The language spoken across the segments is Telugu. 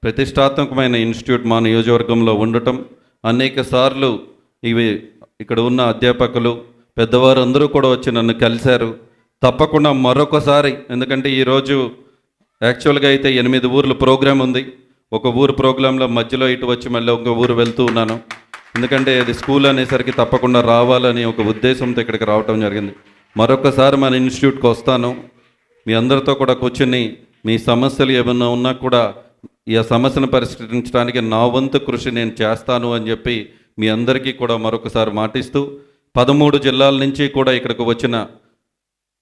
ప్రతిష్టాత్మకమైన ఇన్స్టిట్యూట్ మా నియోజకవర్గంలో ఉండటం, అనేక సార్లు ఇవి ఇక్కడ ఉన్న అధ్యాపకులు పెద్దవారు అందరూ కూడా వచ్చి నన్ను కలిశారు. తప్పకుండా మరొకసారి, ఎందుకంటే ఈరోజు యాక్చువల్గా అయితే 8 ఊర్ల ప్రోగ్రాం ఉంది. ఒక ఊరు ప్రోగ్రాంలో మధ్యలో ఇటు వచ్చి మళ్ళీ ఒక ఊరు వెళ్తూ ఉన్నాను. ఎందుకంటే అది స్కూల్ అనేసరికి తప్పకుండా రావాలని ఒక ఉద్దేశంతో ఇక్కడికి రావటం జరిగింది. మరొకసారి మన ఇన్స్టిట్యూట్కి వస్తాను. మీ అందరితో కూడా కూర్చుని మీ సమస్యలు ఏమన్నా ఉన్నా కూడా ఈ సమస్యను పరిష్కరించడానికి నా వంతు కృషి నేను చేస్తాను అని చెప్పి మీ అందరికీ కూడా మరొకసారి మాటిస్తూ, 13 జిల్లాల నుంచి కూడా ఇక్కడికి వచ్చిన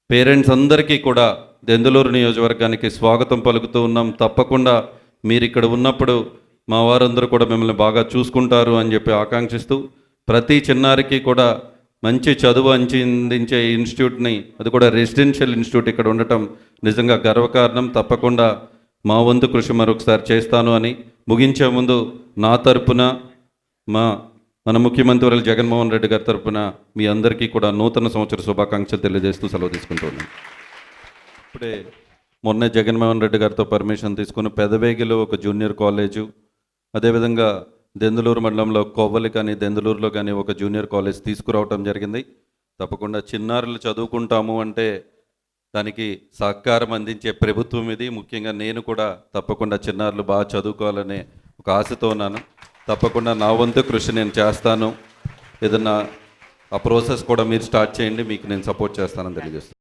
పేరెంట్స్ అందరికీ కూడా దెందులూరు నియోజకవర్గానికి స్వాగతం పలుకుతూ ఉన్నాం. తప్పకుండా మీరు ఇక్కడ ఉన్నప్పుడు మా వారందరూ కూడా మిమ్మల్ని బాగా చూసుకుంటారు అని చెప్పి ఆకాంక్షిస్తూ, ప్రతి చిన్నారికి కూడా మంచి చదువు అందించే ఇన్స్టిట్యూట్ని, అది కూడా రెసిడెన్షియల్ ఇన్స్టిట్యూట్ ఇక్కడ ఉండటం నిజంగా గర్వకారణం. తప్పకుండా మా వంతు కృషి మరొకసారి చేస్తాను అని ముగించే ముందు నా తరపున మన ముఖ్యమంత్రి జగన్మోహన్ రెడ్డి గారి తరపున మీ అందరికీ కూడా నూతన సంవత్సర శుభాకాంక్షలు తెలియజేస్తూ సెలవు తీసుకుంటున్నాను. ఇప్పుడే మొన్నే జగన్మోహన్ రెడ్డి గారితో పర్మిషన్ తీసుకుని పెదవేగిలో ఒక జూనియర్ కాలేజు, అదేవిధంగా దెందులూరు మండలంలో కొవ్వలి కానీ దెందులూరులో కానీ ఒక జూనియర్ కాలేజ్ తీసుకురావటం జరిగింది. తప్పకుండా చిన్నారులు చదువుకుంటాము అంటే దానికి సహకారం అందించే ప్రభుత్వం ఇది. ముఖ్యంగా నేను కూడా తప్పకుండా చిన్నారులు బాగా చదువుకోవాలనే ఒక ఆశతో ఉన్నాను. తప్పకుండా నా వంతు కృషి నేను చేస్తాను. ఏదన్నా ఆ ప్రాసెస్ కూడా మీరు స్టార్ట్ చేయండి, మీకు నేను సపోర్ట్ చేస్తానని తెలియజేస్తాను.